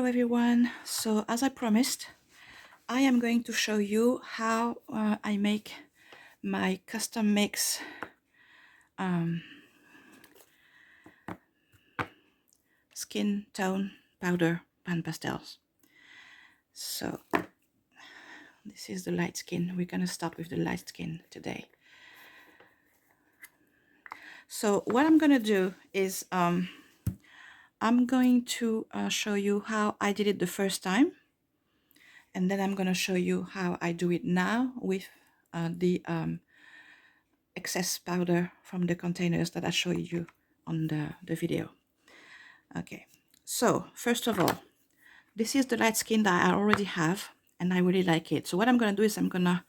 everyone. So as I promised, I am going to show you how I make my custom mix skin tone powder pan pastels. So this is the light skin. We're going to start with the light skin today. So what I'm going to do is I'm going to show you how I did it the first time, and then I'm going to show you how I do it now with the excess powder from the containers that I showed you on the video. Okay, so first of all, this is the light skin that I already have and I really like it. So what I'm going to do is I'm going to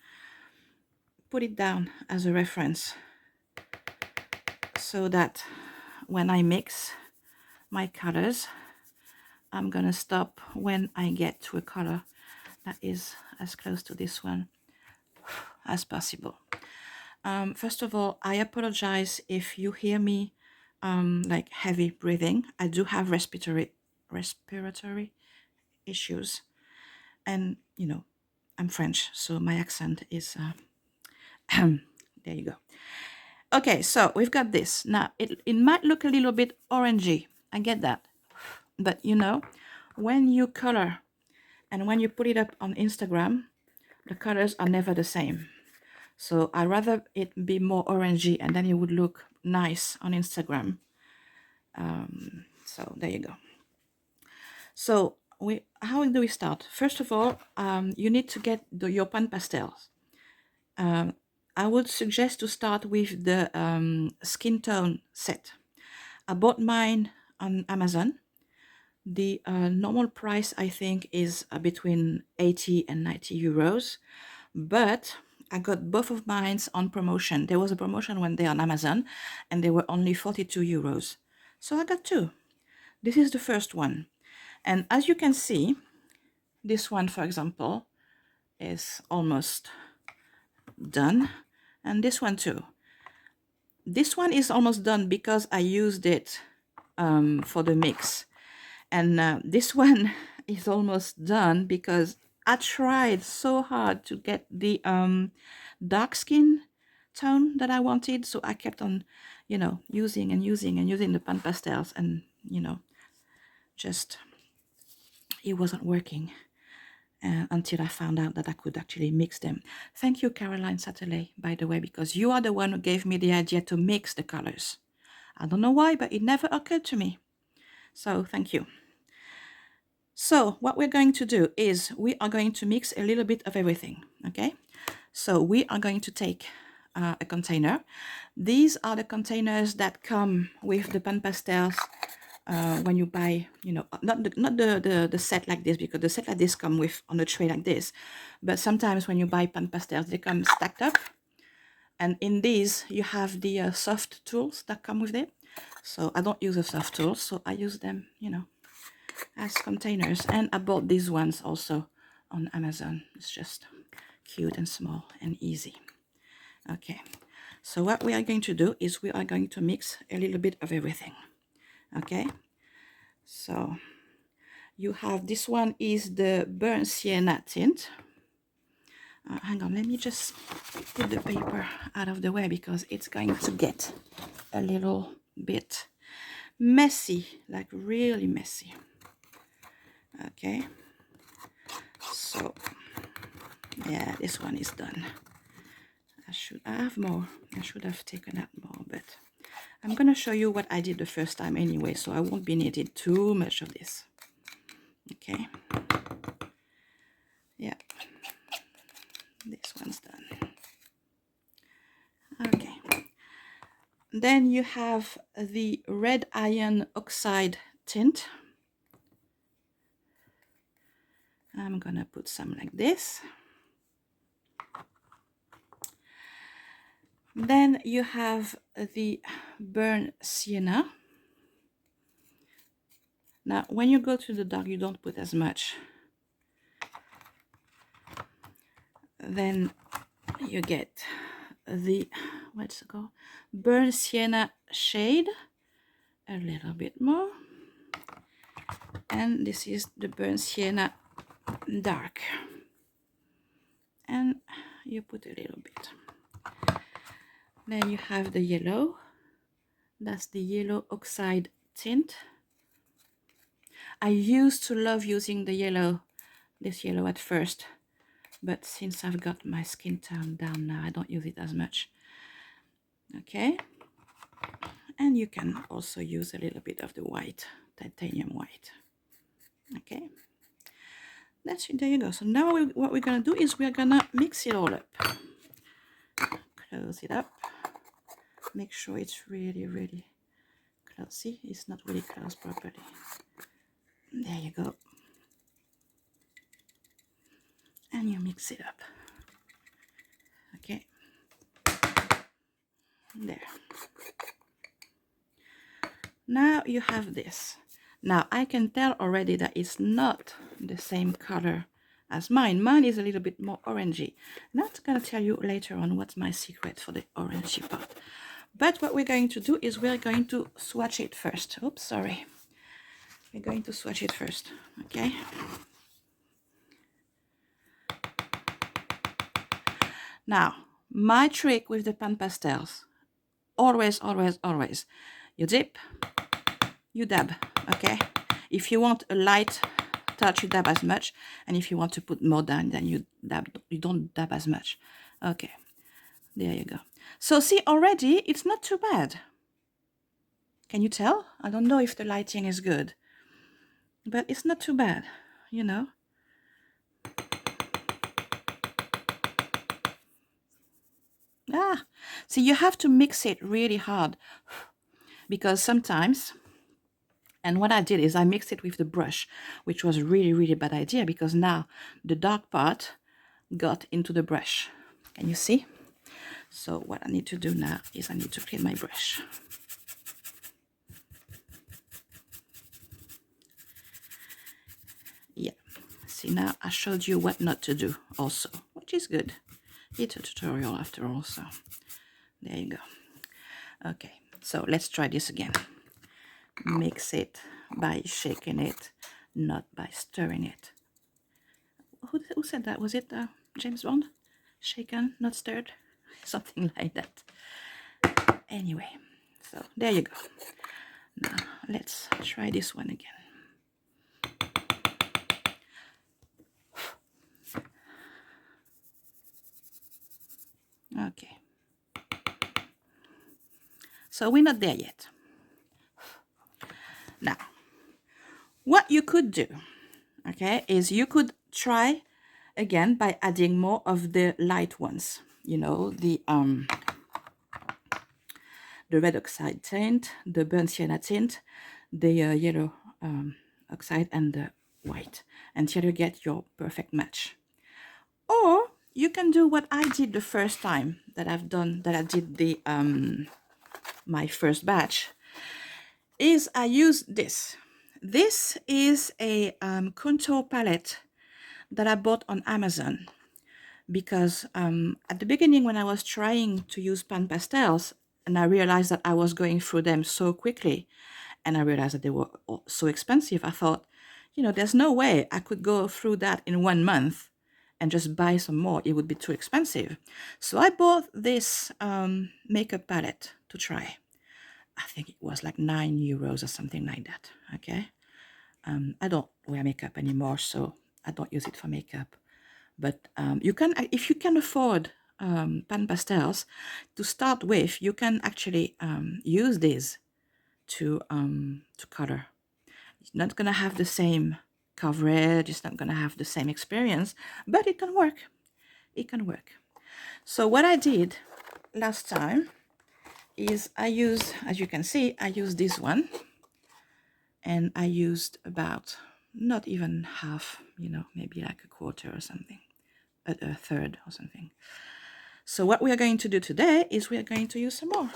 put it down as a reference so that when I mix my colors, I'm going to stop when I get to a color that is as close to this one as possible. First of all, I apologize if you hear me like heavy breathing. I do have respiratory issues, and you know, I'm French, so my accent is there you go. Okay, so we've got this. Now it might look a little bit orangey, I get that, but you know, when you color and when you put it up on Instagram, the colors are never the same. So I'd rather it be more orangey and then it would look nice on Instagram. So there you go. So how do we start? First of all, you need to get your pan pastels. I would suggest to start with the skin tone set. I bought mine on Amazon. The normal price, I think, is between 80 and 90 euros, but I got both of mine on promotion. There was a promotion one day on Amazon and they were only 42 euros. So I got two. This is the first one. And as you can see, this one, for example, is almost done. And this one too. This one is almost done because I used it for the mix. And this one is almost done because I tried so hard to get the dark skin tone that I wanted. So I kept on, you know, using the pan pastels, and you know, just it wasn't working until I found out that I could actually mix them. Thank you, Caroline Satterley, by the way, because you are the one who gave me the idea to mix the colors. I don't know why, but it never occurred to me. So thank you. So what we're going to do is we are going to mix a little bit of everything, okay? So we are going to take a container. These are the containers that come with the pan pastels when you buy, you know, not the set like this, because the set like this come with on a tray like this, but sometimes when you buy pan pastels, they come stacked up. And in these, you have the soft tools that come with it. So I don't use the soft tools, so I use them, you know, as containers. And I bought these ones also on Amazon. It's just cute and small and easy. Okay, so what we are going to do is we are going to mix a little bit of everything. Okay, so you have, this one is the burnt sienna tint. Hang on, let me just put the paper out of the way because it's going to get a little bit messy, like really messy. Okay, so yeah, this one is done. I have more. I should have taken out more, but I'm gonna show you what I did the first time anyway, so I won't be needing too much of this. Okay, yeah, this one's done. Okay, then you have the red iron oxide tint. I'm gonna put some like this. Then you have the burnt sienna. Now, when you go to the dark, you don't put as much. Then you get the, what's it called? Burnt sienna shade, a little bit more. And this is the burnt sienna dark. And you put a little bit. Then you have the yellow. That's the yellow oxide tint. I used to love using the yellow, this yellow at first, but since I've got my skin tone down now, I don't use it as much. Okay, and you can also use a little bit of the white, titanium white. Okay, that's it, there you go. So now what we're gonna do is we're gonna mix it all up. Close it up. Make sure it's really, really close. See, it's not really closed properly. There you go. And you mix it up. Okay. There. Now you have this. Now I can tell already that it's not the same color as mine. Mine is a little bit more orangey. Not gonna tell you later on what's my secret for the orangey part. But what we're going to do is we're going to swatch it first. Oops, sorry. We're going to swatch it first, okay? Now, my trick with the Pan Pastels, always, always, always, you dip, you dab, okay? If you want a light touch, you dab as much, and if you want to put more down, then you don't dab as much. Okay, there you go. So see, already, it's not too bad. Can you tell? I don't know if the lighting is good, but it's not too bad, you know? See, you have to mix it really hard because sometimes, and what I did is I mixed it with the brush, which was a really, really bad idea because now the dark part got into the brush. Can you see? So what I need to do now is I need to clean my brush. Yeah, see, now I showed you what not to do also, which is good. It's a tutorial after all, so there you go. Okay, so let's try this again. Mix it by shaking it, not by stirring it. Who said that? Was it James Bond? Shaken, not stirred? Something like that. Anyway, so there you go. Now let's try this one again. Okay. So we're not there yet. Now, what you could do, okay, is you could try again by adding more of the light ones. You know, the red oxide tint, the burnt sienna tint, the yellow oxide, and the white, until you get your perfect match. Or you can do what I did the first time that I did the my first batch, is I used this. This is a contour palette that I bought on Amazon because at the beginning when I was trying to use Pan Pastels and I realized that I was going through them so quickly and I realized that they were so expensive, I thought, you know, there's no way I could go through that in 1 month and just buy some more. It would be too expensive. So I bought this makeup palette to try. I think it was like €9 or something like that, okay? I don't wear makeup anymore, so I don't use it for makeup. But you can, if you can afford Pan Pastels to start with, you can actually use this to color. It's not gonna have the same coverage, it's not gonna have the same experience, but it can work. It can work. So what I did last time is I used, as you can see, I used this one, and I used about not even half, you know, maybe like a quarter or something, a third or something. So what we are going to do today is we are going to use some more.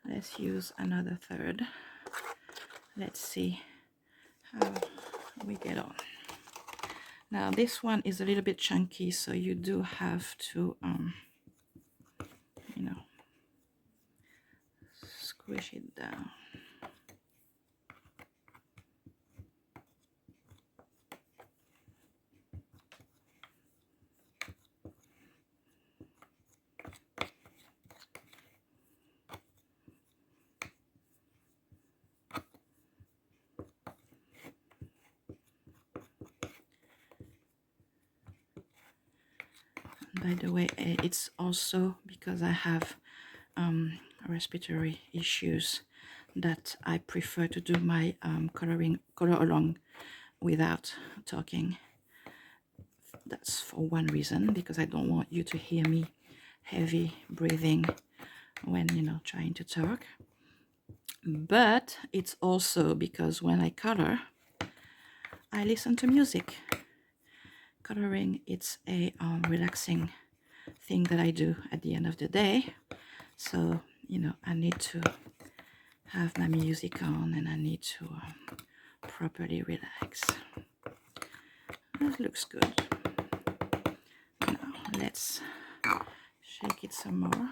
Let's use another third. Let's see how we get on. Now this one is a little bit chunky, so you do have to push it down. By the way, it's also because I have respiratory issues that I prefer to do my color along without talking. That's for one reason, because I don't want you to hear me heavy breathing when, you know, trying to talk. But it's also because when I color, I listen to music. Coloring, it's a relaxing thing that I do at the end of the day. So, you know, I need to have my music on and I need to properly relax. That looks good. Now, let's shake it some more.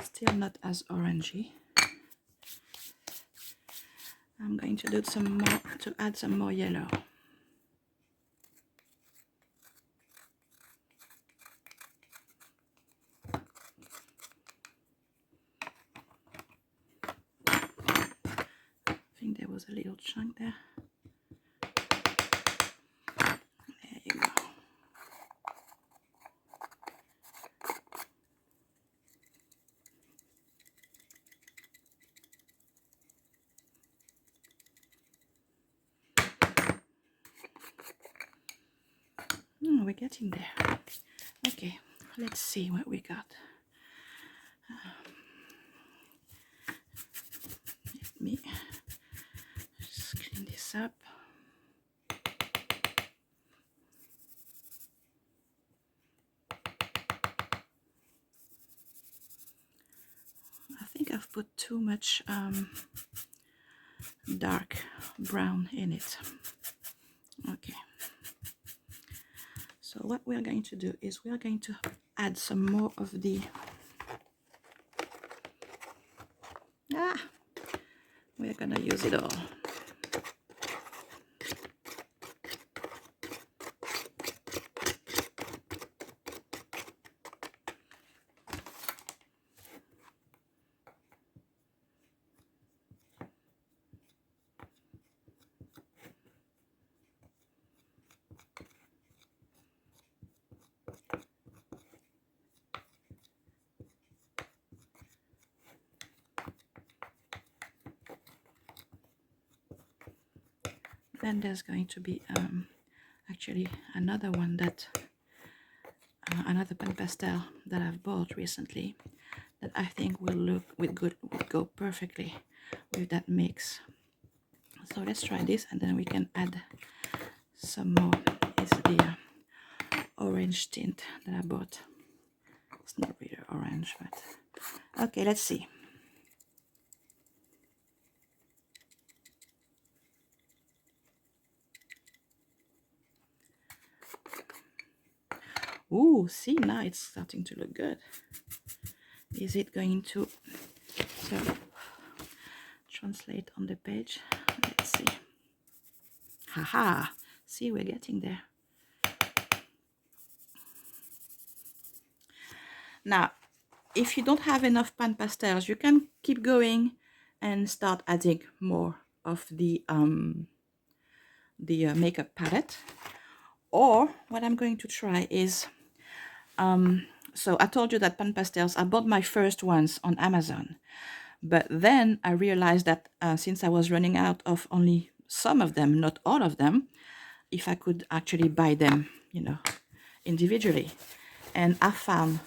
Still not as orangey. I'm going to do some more, to add some more yellow. I think there was a little chunk there. There you go. We're getting there. Okay, let's see what we got. Let me just clean this up. I think I've put too much dark brown in it. Okay. So what we're going to do is we are going to add some more of the we're gonna use it all. Then there's going to be actually another one that another Pan Pastel that I've bought recently that I think will go perfectly with that mix. So let's try this and then we can add some more. It's the orange tint that I bought. It's not really orange, but okay, let's see. Ooh, see, now it's starting to look good. Is it going to translate on the page? Let's see. Haha, see, we're getting there. Now, if you don't have enough Pan Pastels, you can keep going and start adding more of the makeup palette. Or what I'm going to try is, so I told you that Pan Pastels, I bought my first ones on Amazon. But then I realized that since I was running out of only some of them, not all of them, if I could actually buy them, you know, individually. And I found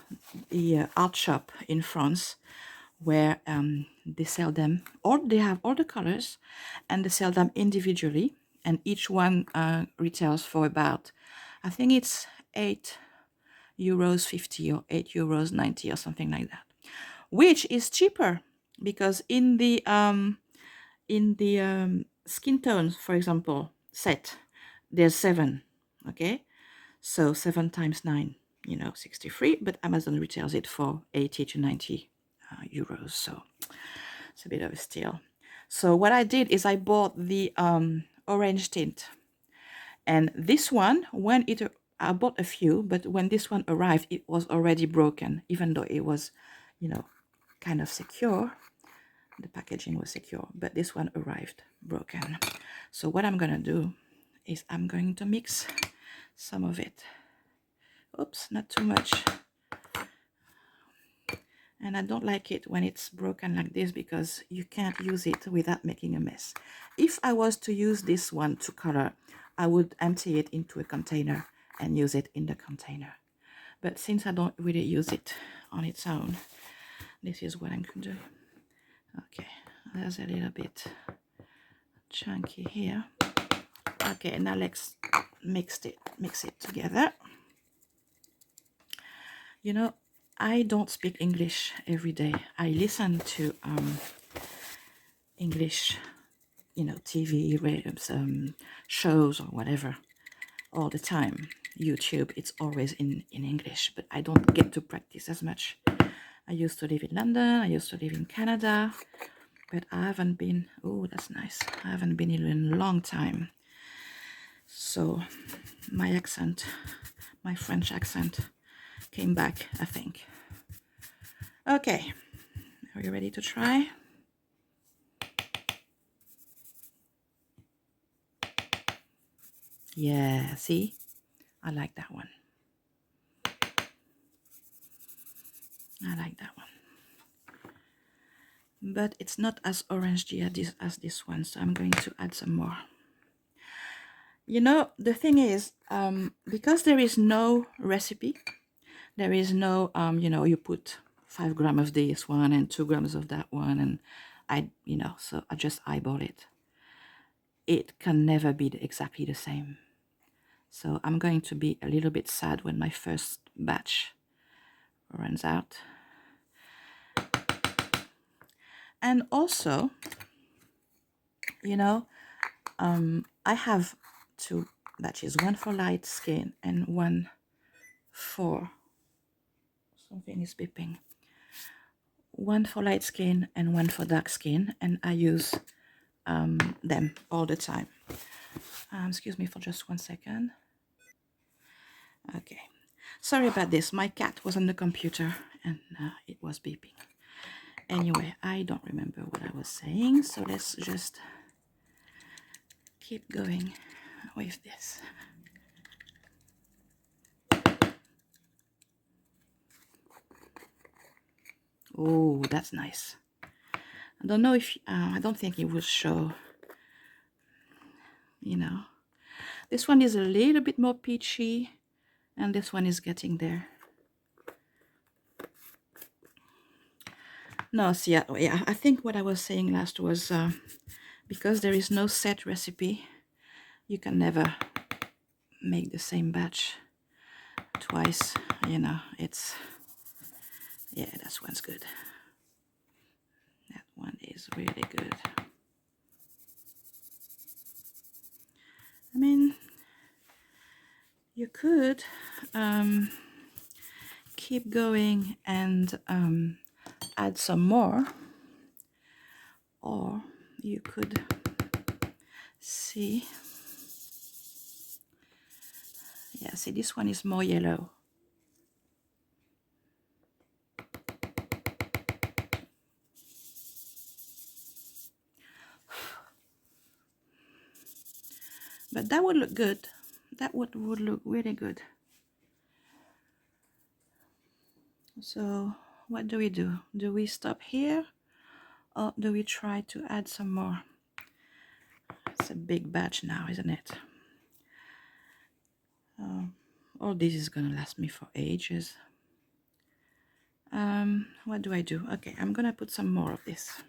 the art shop in France where they sell them, or they have all the colors, and they sell them individually. And each one retails for about, I think it's €8.50 or €8.90 or something like that, which is cheaper because in the skin tones, for example, set, there's 7, okay? So 7 times 9, 63, but Amazon retails it for 80 to 90 euros, so it's a bit of a steal. So what I did is I bought the orange tint, and this one, I bought a few, but when this one arrived, it was already broken, even though it was, kind of secure. The packaging was secure, but this one arrived broken. So what I'm gonna do is I'm going to mix some of it. Oops, not too much. And I don't like it when it's broken like this because you can't use it without making a mess. If I was to use this one to color, I would empty it into a container and use it in the container. But since I don't really use it on its own, this is what I'm going to do. Okay, there's a little bit chunky here. Okay, now let's mix it together. I don't speak English every day. I listen to English, TV, shows or whatever all the time. YouTube, it's always in English, but I don't get to practice as much. I used to live in London, I used to live in Canada, but I haven't been, oh, that's nice. I haven't been here in a long time. So my accent, my French accent came back, I think. Okay, are you ready to try? Yeah, see? I like that one. I like that one. But it's not as orangey as this one, so I'm going to add some more. The thing is, because there is no recipe, there is no, you put 5 grams of this one and 2 grams of that one, and so I just eyeball it. It can never be exactly the same. So I'm going to be a little bit sad when my first batch runs out. And also, I have 2 batches, one for light skin and one for, something is beeping, one for light skin and one for dark skin, and I use them all the time. Excuse me for just 1 second. Okay, sorry about this. My cat was on the computer and it was beeping. Anyway, I don't remember what I was saying, so let's just keep going with this. Oh, that's nice. I don't know if, I don't think it will show, This one is a little bit more peachy, and this one is getting there. No, see, yeah, I think what I was saying last was, because there is no set recipe, you can never make the same batch twice, it's, yeah, that one's good. That one is really good. I mean, you could keep going and add some more, or you could see, yeah, see, this one is more yellow. But that would look good. That would look really good. So what do? Do we stop here, or do we try to add some more? It's a big batch now, isn't it? All this is gonna last me for ages. What do? Okay, I'm gonna put some more of this.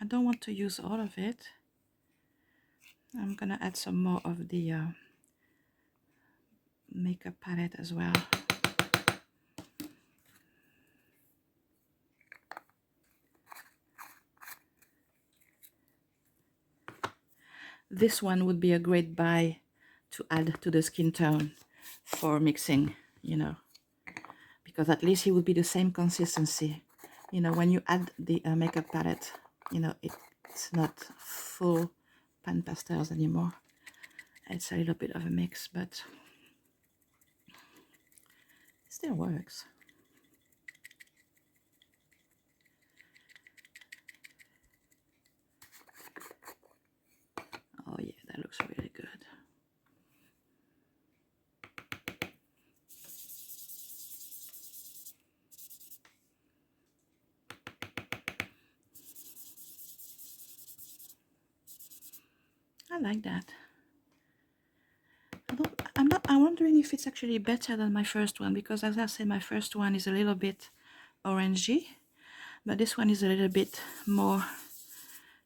I don't want to use all of it. I'm gonna add some more of the makeup palette as well. this one would be a great buy to add to the skin tone for mixing, you know, because at least it would be the same consistency. You know, when you add the makeup palette, you know, it's not full Pan Pastels anymore. It's a little bit of a mix, but it still works. Oh yeah, that looks really good. I like that. I'm wondering if it's actually better than my first one, because as I said, my first one is a little bit orangey, but this one is a little bit more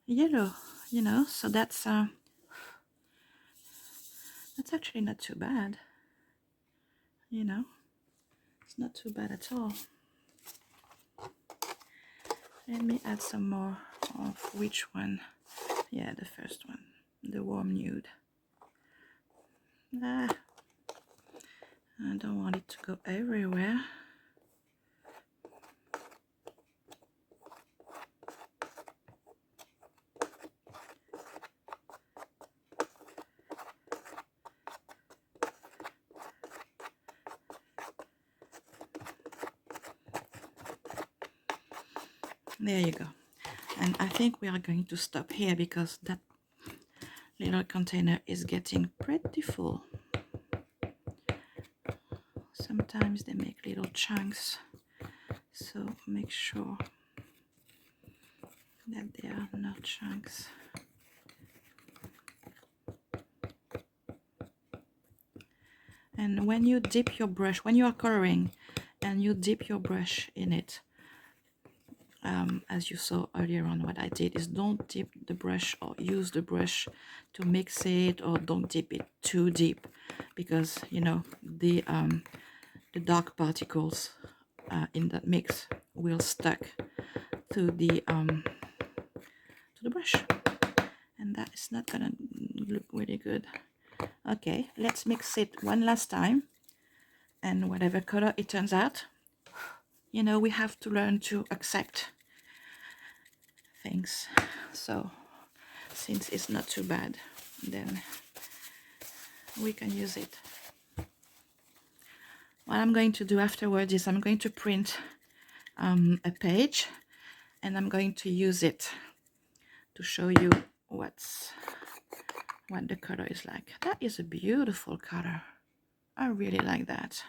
yellow, you know, so that's actually not too bad, you know, it's not too bad at all. Let me add some more of which one? Yeah, the first one, the warm nude. I don't want it to go everywhere. There you go. And I think we are going to stop here because that little container is getting pretty full. Sometimes they make little chunks, so make sure that they are not chunks. And when you dip your brush, when you are coloring and you dip your brush in it, as you saw earlier on, what I did is don't dip the brush or use the brush to mix it, or don't dip it too deep, because you know the dark particles in that mix will stuck to the brush, and that is not gonna look really good. Okay, let's mix it one last time, and whatever color it turns out, you know, we have to learn to accept things. So since it's not too bad, then we can use it. What I'm going to do afterwards is I'm going to print a page, and I'm going to use it to show you what the color is like. That is a beautiful color. I really like that.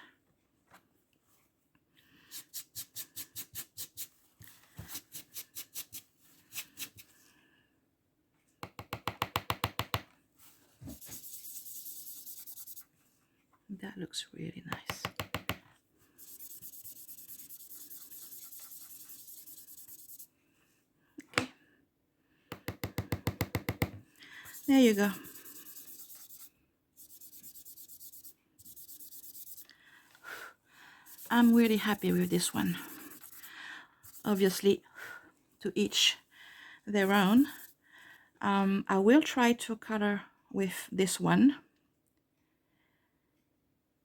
That looks really nice. Okay. There you go. I'm really happy with this one. Obviously, to each their own. I will try to color with this one,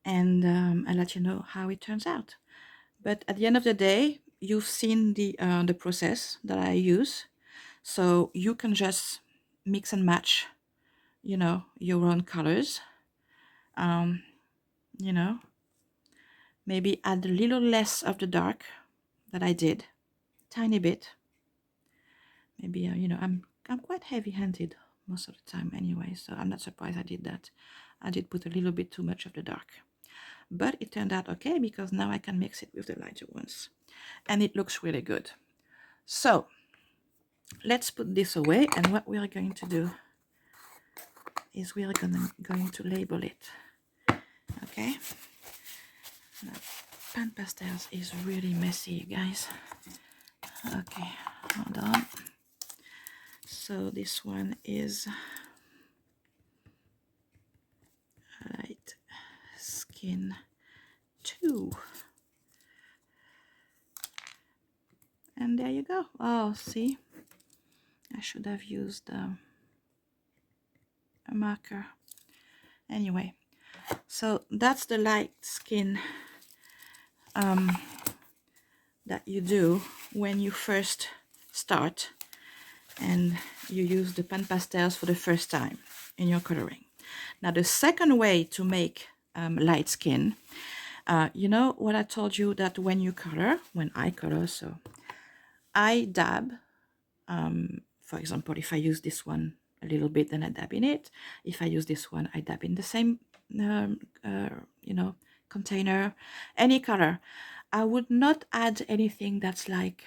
and I'll let you know how it turns out. But at the end of the day, you've seen the process that I use, so you can just mix and match, you know, your own colors. You know, maybe add a little less of the dark that I did, tiny bit. Maybe you know, I'm quite heavy-handed most of the time anyway, so I'm not surprised I did that. I did put a little bit too much of the dark, but it turned out okay because now I can mix it with the lighter ones, and it looks really good. So let's put this away, and what we are going to do is we are going to label it. Okay, now, Pan Pastels is really messy, guys. Okay, hold on. So this one is light skin 2, and there you go. Oh, see, I should have used a marker. Anyway, so that's the light skin that you do when you first start and you use the Pan Pastels for the first time in your coloring. Now the second way to make light skin, you know what I told you, that when you color, when I color, so I dab, for example, if I use this one a little bit, then I dab in it. If I use this one, I dab in the same, you know, container, any color. I would not add anything that's like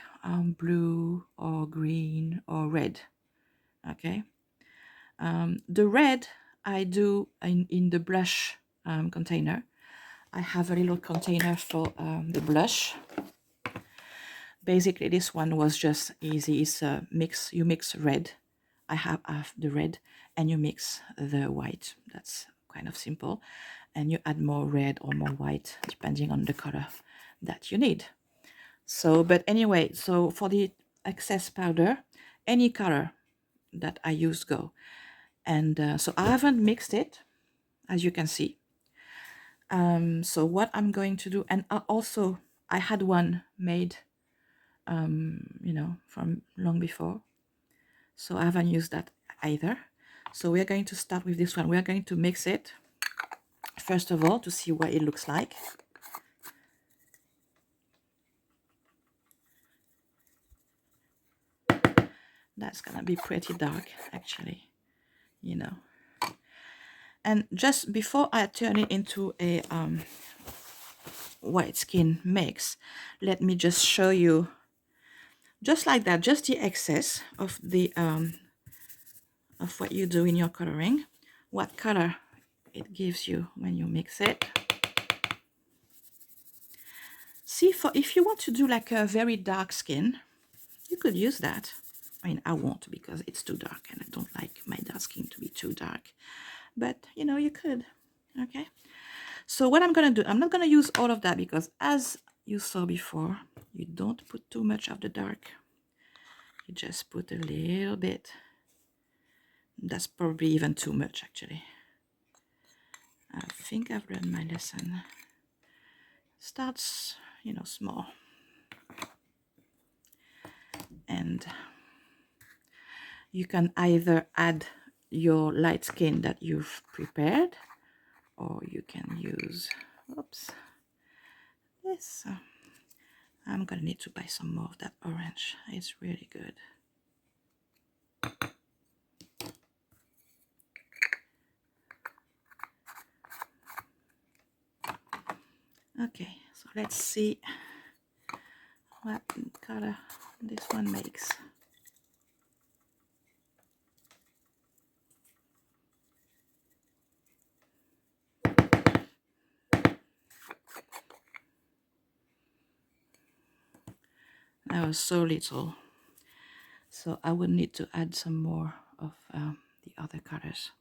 blue or green or red, okay? The red I do in the blush container. I have a little container for the blush. Basically, this one was just easy. It's a mix. You mix red. I have the red, and you mix the white. That's kind of simple. And you add more red or more white, depending on the color that you need. So, but anyway, so for the excess powder, any color that I use go. And so I haven't mixed it, as you can see. So what I'm going to do, and also I had one made, you know, from long before. So I haven't used that either. So we're going to start with this one. We're going to mix it, first of all, to see what it looks like. That's gonna be pretty dark, actually, you know. And just before I turn it into a white skin mix, let me just show you, just like that, just the excess of the of what you do in your coloring, what color it gives you when you mix it. See, for if you want to do like a very dark skin, you could use that. I mean, I won't, because it's too dark and I don't like my dark skin to be too dark. But, you know, you could. Okay. So what I'm going to do, I'm not going to use all of that, because as you saw before, you don't put too much of the dark. You just put a little bit. That's probably even too much, actually. I think I've learned my lesson. Starts, you know, small. And you can either add your light skin that you've prepared, or you can use, oops, this. I'm gonna need to buy some more of that orange. It's really good. Okay, so let's see what color this one makes. That was so little, so I would need to add some more of the other colors.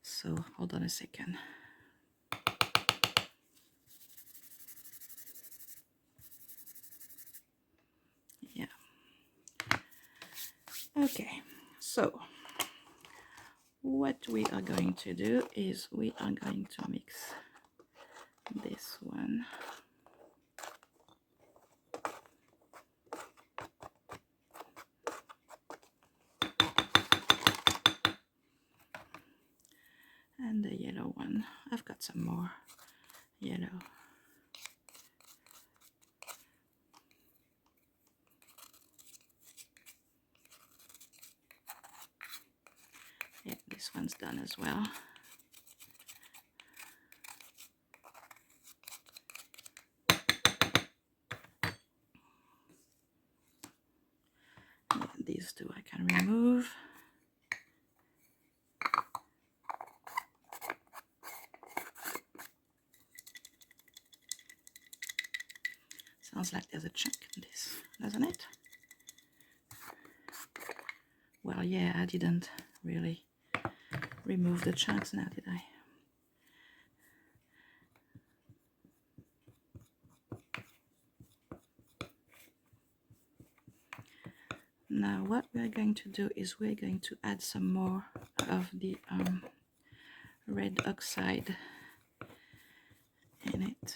So hold on a second. Yeah. Okay, so what we are going to do is we are going to mix this one. And the yellow one. I've got some more yellow. Yeah, this one's done as well. Yeah, these two I can remove. Sounds like there's a chunk in this, doesn't it? Well, yeah, I didn't really remove the chunks now, did I? Now what we're going to do is we're going to add some more of the red oxide in it.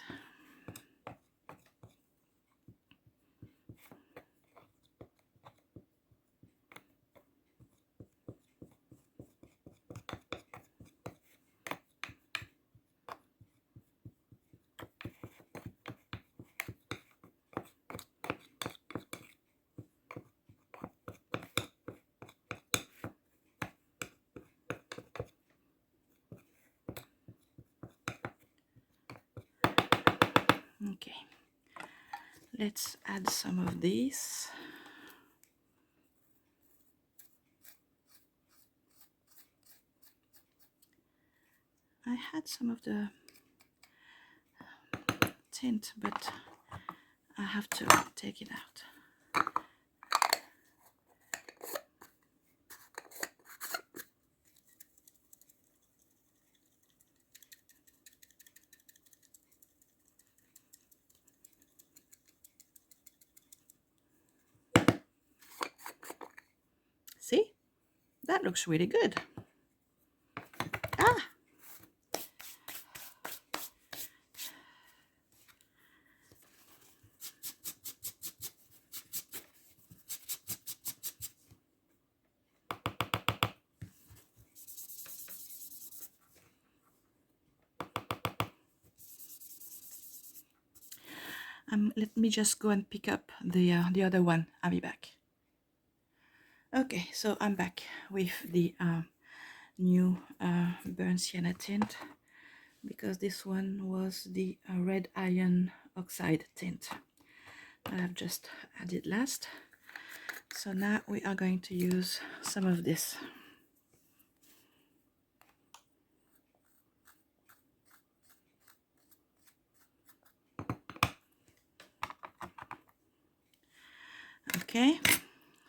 Okay, let's add some of these. I had some of the tint, but I have to take it out. See? That looks really good. Ah! Let me just go and pick up the other one. I'll be back. Okay, so I'm back with the new burnt sienna tint, because this one was the red iron oxide tint that I've just added last. So now we are going to use some of this. Okay,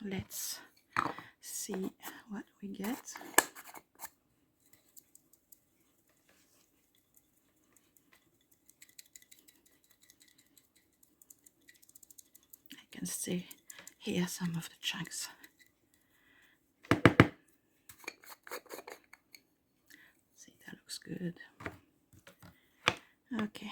let's see what we get. I can see here some of the chunks. See, that looks good. Okay.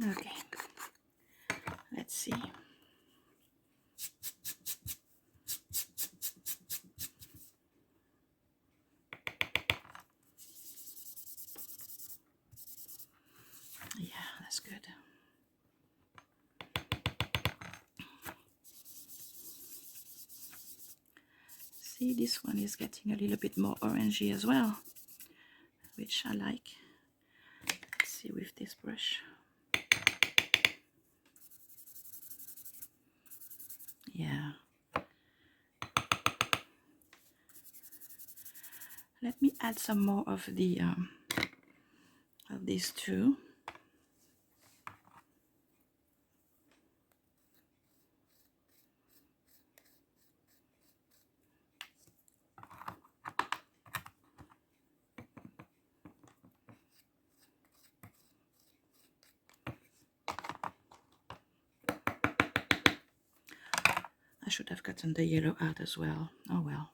Okay, let's see. Yeah, that's good. See, this one is getting a little bit more orangey as well, which I like. Let's see with this brush. Yeah. Let me add some more of the of these two. I should have gotten the yellow out as well. Oh well.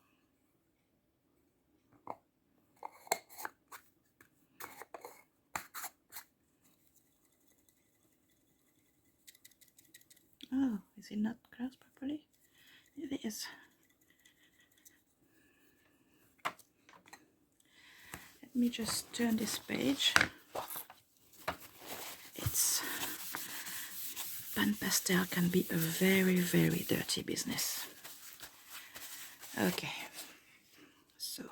Oh, is it not closed properly? It is. Let me just turn this page. It's Pan Pastel can be a very, very dirty business. Okay, so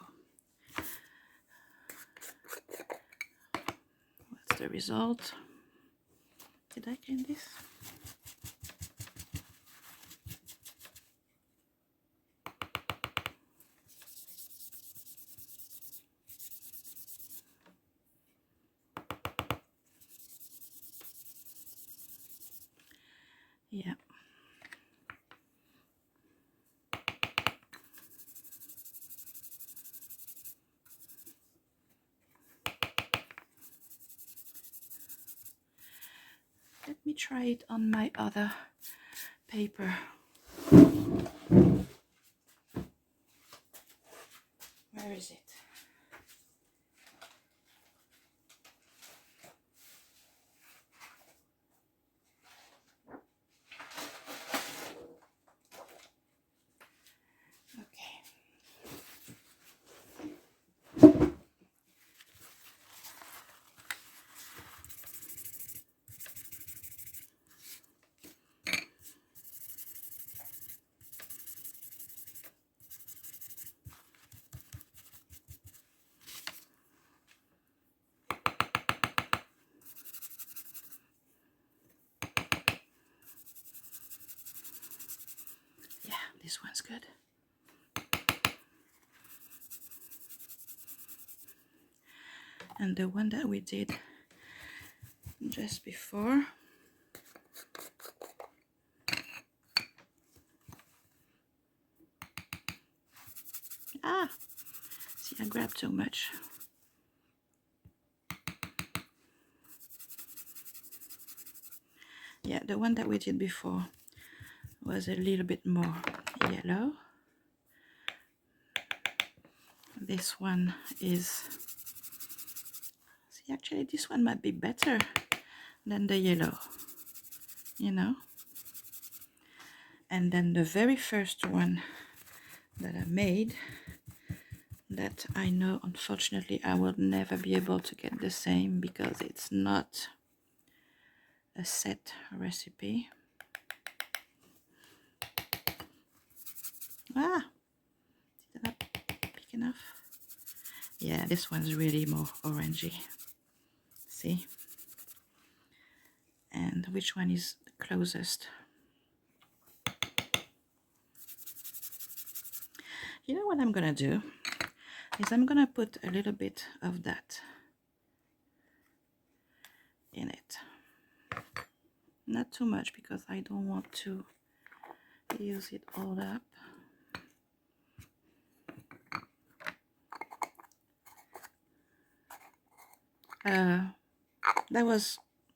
what's the result? Did I clean this? Yeah. Let me try it on my other paper. Where is it? Okay. Yeah, this one's good. And the one that we did just before, see, I grabbed too much. Yeah, the one that we did before was a little bit more yellow. This one is, see, actually this one might be better than the yellow, you know. And then the very first one that I made, that I know unfortunately I will never be able to get the same because it's not a set recipe. Did I pick enough? Yeah, this one's really more orangey. See? And which one is the closest? You know what I'm gonna do is I'm gonna put a little bit of that in it. Not too much because I don't want to use it all up.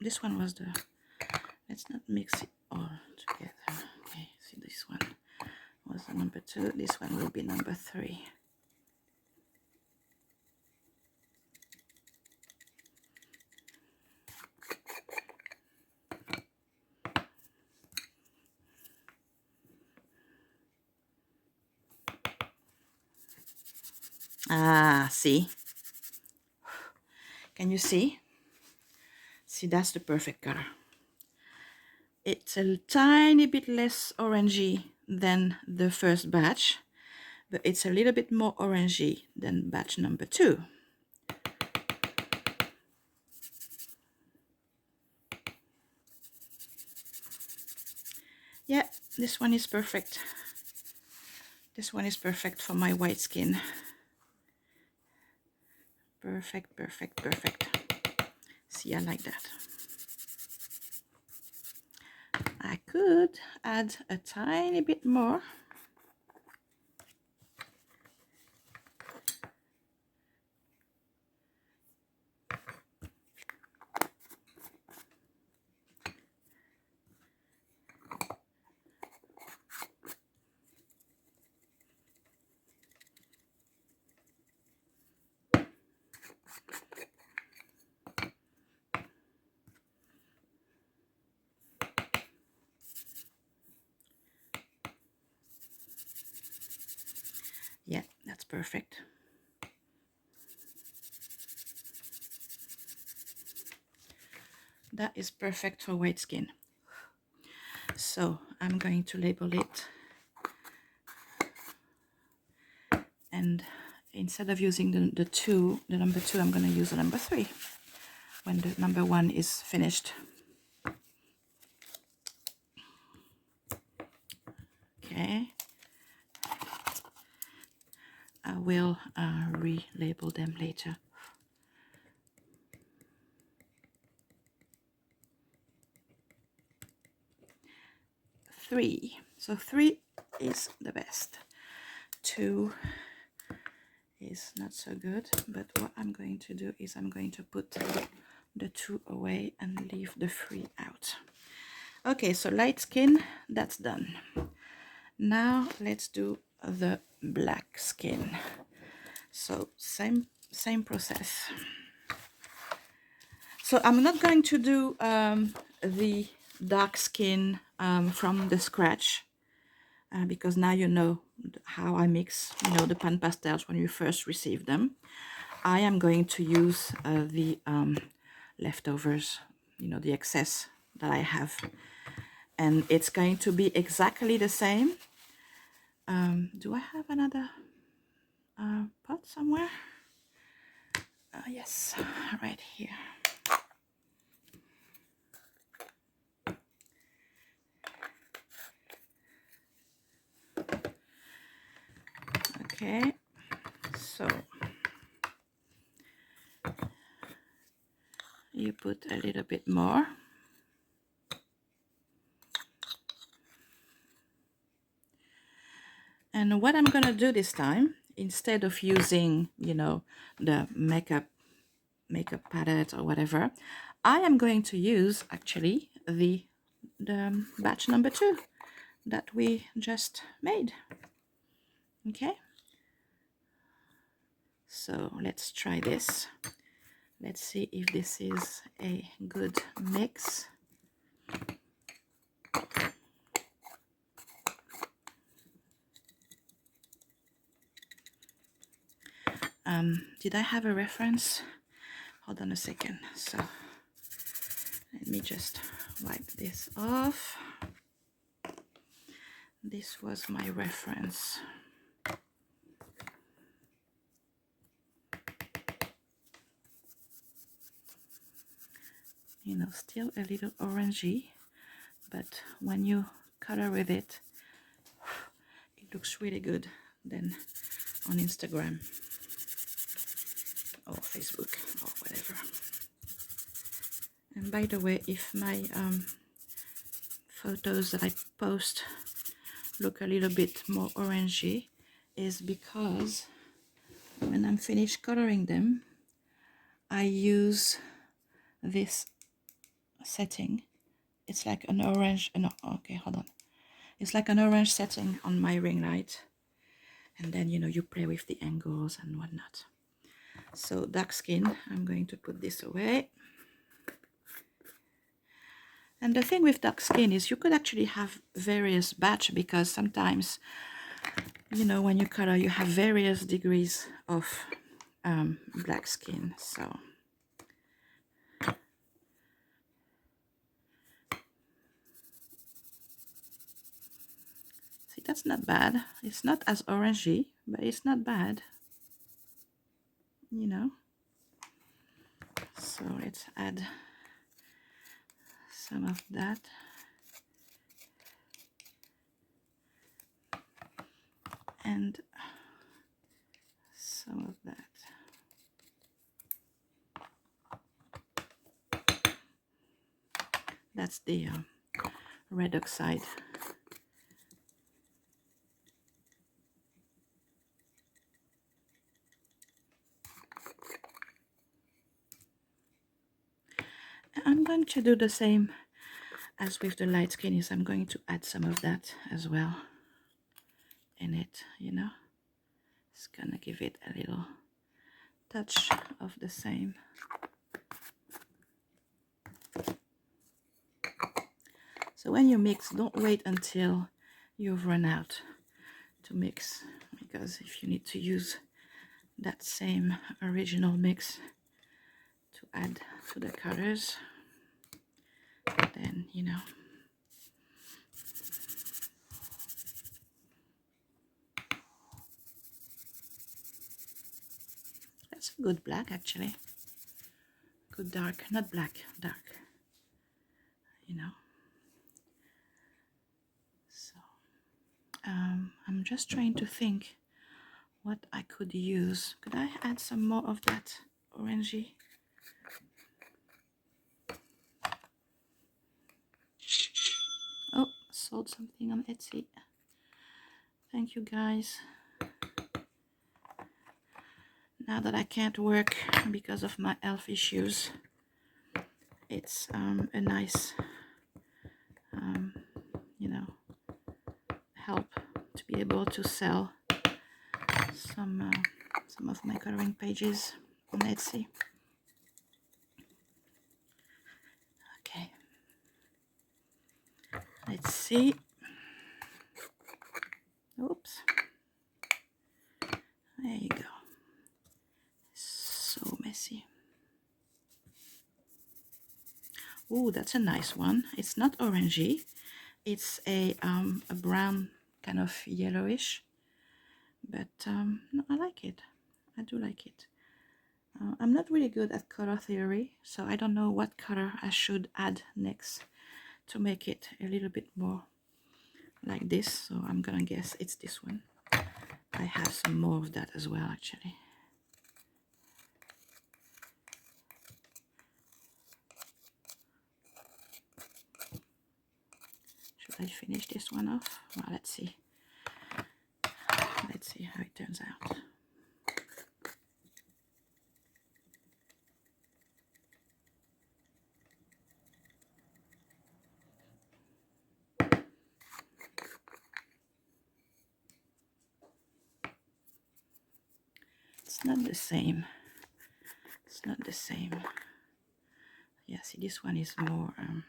This one was the, let's not mix it all together. Okay, see, this one was the number 2, this one will be number 3. See? Can you see? See, that's the perfect color. It's a tiny bit less orangey than the first batch, but it's a little bit more orangey than batch number 2. Yeah, this one is perfect. This one is perfect for my white skin. Perfect, perfect, perfect. See, I like that. I could add a tiny bit more. Yeah, that's perfect. That is perfect for white skin. So I'm going to label it, and instead of using the number 2, I'm going to use the number 3 when the number 1 is finished. Okay. I will relabel them later. 3. So 3 is the best. 2 is not so good, but what I'm going to do is I'm going to put the 2 away and leave the 3 out. Okay, so light skin, that's done. Now let's do the black skin. So same process. So I'm not going to do the dark skin from the scratch because now you know how I mix, the pan pastels when you first receive them. I am going to use the leftovers, the excess that I have, and it's going to be exactly the same. Do I have another pot somewhere? Yes, right here. Okay, so you put a little bit more. And what I'm gonna do this time, instead of using, the makeup palette or whatever, I am going to use actually the batch number 2 that we just made. Okay, so let's try this. Let's see if this is a good mix. Did I have a reference? Hold on a second. So let me just wipe this off. This was my reference. Still a little orangey, but when you color with it, it looks really good then on Instagram or Facebook or whatever. And by the way, if my photos that I post look a little bit more orangey, is because when I'm finished coloring them, I use this setting. It's like an orange, no, okay, hold on. It's like an orange setting on my ring light. And then, you play with the angles and whatnot. So dark skin, I'm going to put this away. And the thing with dark skin is you could actually have various batch, because sometimes, when you color, you have various degrees of black skin. So see, that's not bad. It's not as orangey, but it's not bad. So let's add some of that. And some of that. That's the red oxide. I'm going to do the same as with the light skin, is I'm going to add some of that as well in it, It's gonna give it a little touch of the same. So when you mix, don't wait until you've run out to mix, because if you need to use that same original mix to add to the colors, then that's a good black, actually. Good dark, not black, dark, So I'm just trying to think what I could use. Could I add some more of that orangey? Oh, sold something on Etsy. Thank you guys. Now that I can't work because of my health issues, it's a nice, you know, help to be able to sell some of my coloring pages on Etsy. Okay, let's see. Oops, there you go. So messy. Oh, that's a nice one. It's not orangey. It's a brown, kind of yellowish, but no, I like it. I do like it. I'm not really good at color theory, so I don't know what color I should add next to make it a little bit more like this. So I'm gonna guess it's this one. I have some more of that as well, actually. Should I finish this one off? Well, let's see. Let's see how it turns out. It's not the same. It's not the same. Yeah, see, this one is more and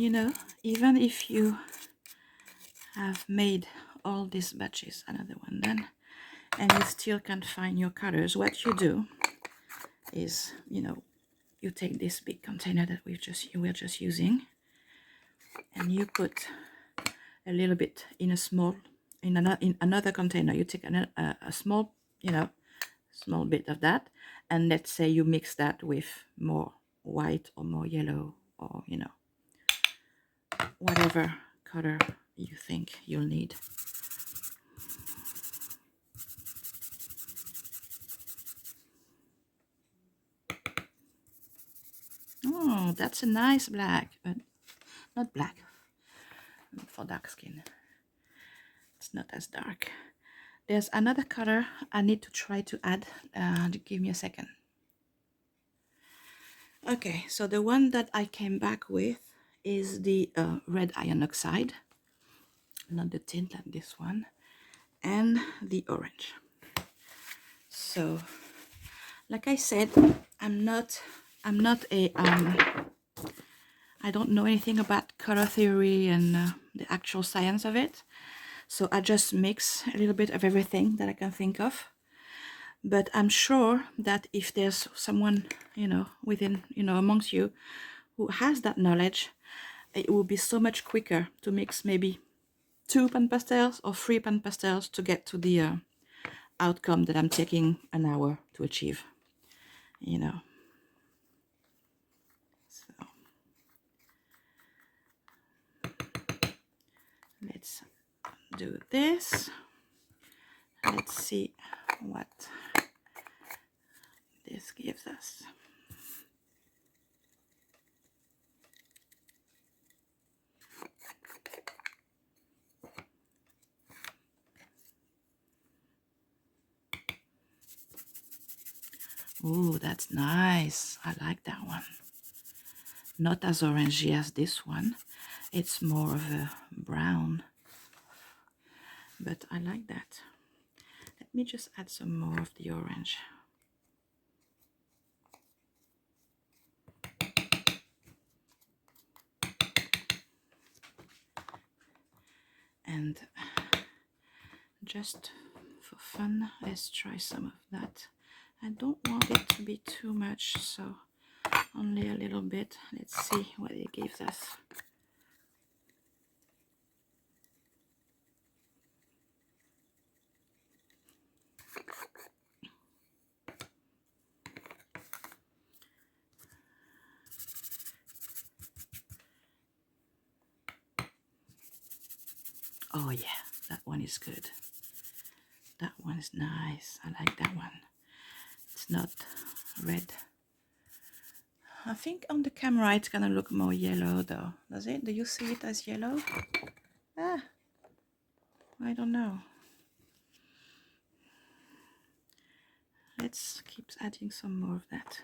you know, even if you have made all these batches, another one then, and you still can't find your colors, what you do is, you know, you take this big container that we're just using, and you put a little bit in a small, in another container. You take a small, you know, small bit of that, and let's say you mix that with more white or more yellow, or you know, whatever color you think you'll need. Oh, that's a nice black, but not black for dark skin. It's not as dark. There's another color I need to try to add. Give me a second. Okay, so the one that I came back with is the red iron oxide, not the tint like this one, and the orange. So, like I said, I'm not a I don't know anything about color theory and the actual science of it. So I just mix a little bit of everything that I can think of. But I'm sure that if there's someone, you know, within, you know, amongst you who has that knowledge, it will be so much quicker to mix maybe 2 pan pastels or 3 pan pastels to get to the outcome that I'm taking an hour to achieve, you know. So let's do this. Let's see what this gives us. Ooh, that's nice. I like that one. Not as orangey as this one. It's more of a brown, but I like that. Let me just add some more of the orange. And just for fun, let's try some of that. I don't want it to be too much, so only a little bit. Let's see what it gives us. Oh yeah, that one is good. That one is nice. I like that one. It's not red. I think on the camera it's gonna look more yellow though. Does it? Do you see it as yellow? Ah, I don't know. Let's keep adding some more of that.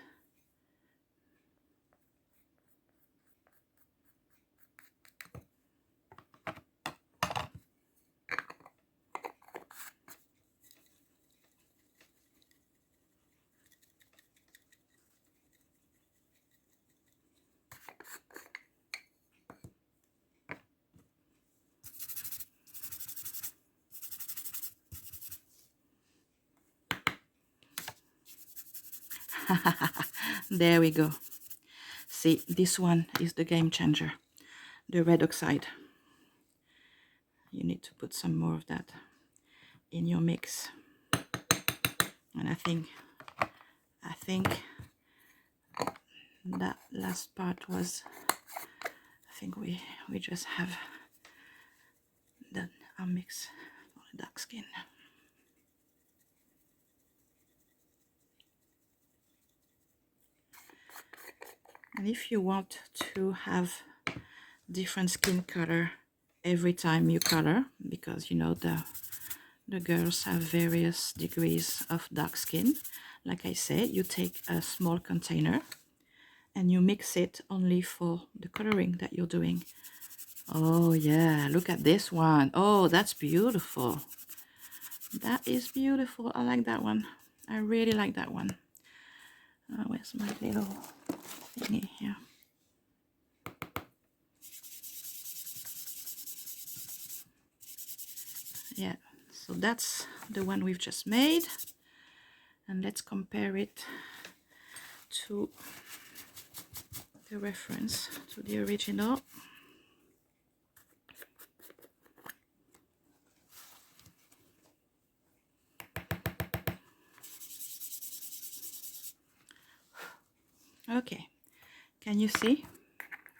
There we go. See, this one is the game changer. The red oxide. You need to put some more of that in your mix. And I think that last part was, I think we just have done our mix for the dark skin. And if you want to have different skin color every time you color, because you know the girls have various degrees of dark skin, like I said, you take a small container and you mix it only for the coloring that you're doing. Oh yeah, look at this one. Oh, that's beautiful. That is beautiful. I like that one. I really like that one. Where's my little thingy here? Yeah, so that's the one we've just made. And let's compare it to the reference, to the original. Okay, can you see?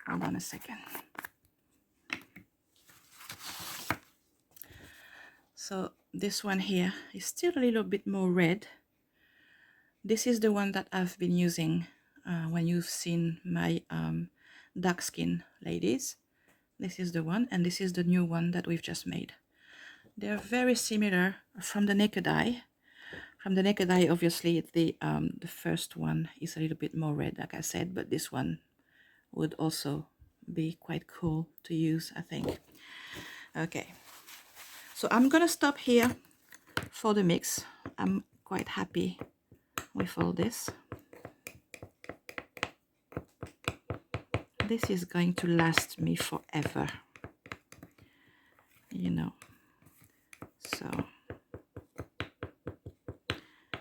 Hold on a second. So this one here is still a little bit more red. This is the one that I've been using when you've seen my dark skin ladies. This is the one, and this is the new one that we've just made. They're very similar from the naked eye. From the naked eye, obviously, the first one is a little bit more red, like I said, but this one would also be quite cool to use, I think. Okay, so I'm gonna stop here for the mix. I'm quite happy with all this. This is going to last me forever, you know.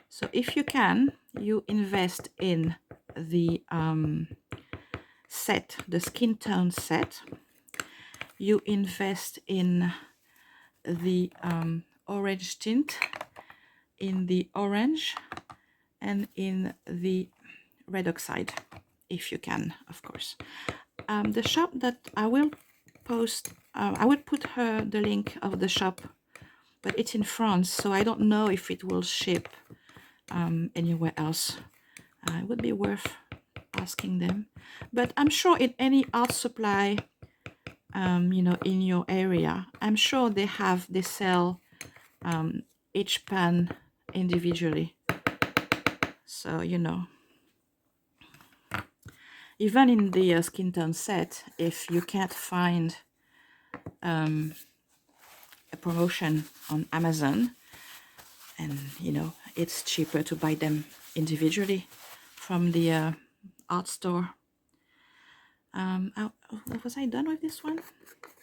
So if you can, you invest in the set, the skin tone set. You invest in the orange tint, in the orange, and in the red oxide, if you can, of course. The shop that I will post, I will put the link of the shop, but it's in France, so I don't know if it will ship anywhere else. It would be worth asking them, but I'm sure in any art supply, you know, in your area, I'm sure they sell each pan individually. So, you know, even in the skin tone set, if you can't find a promotion on Amazon, and you know, it's cheaper to buy them individually from the art store. Was I done with this one?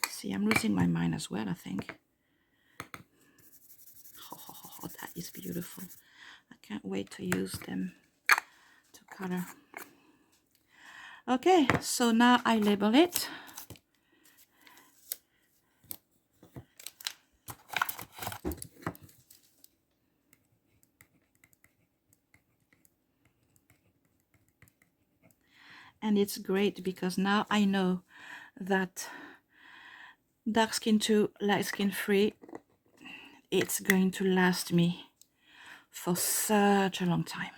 See, I'm losing my mind as well, I think. Oh, that is beautiful. I can't wait to use them to color. Okay, so now I label it. And it's great because now I know that dark skin to light skin free, it's going to last me for such a long time.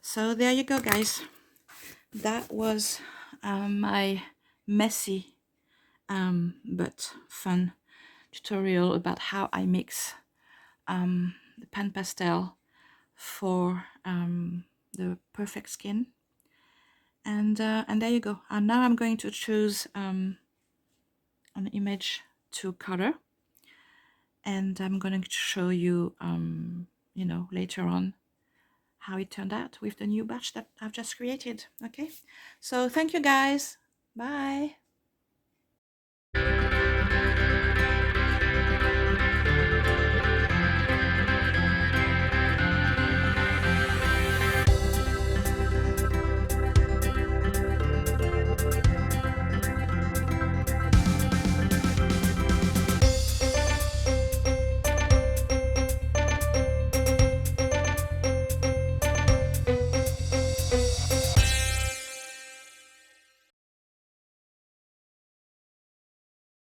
So there you go, guys. That was my messy but fun tutorial about how I mix the Pan Pastel for the perfect skin. And there you go. And now I'm going to choose an image to color, and I'm going to show you, you know, later on how it turned out with the new batch that I've just created. Okay, so thank you guys. Bye.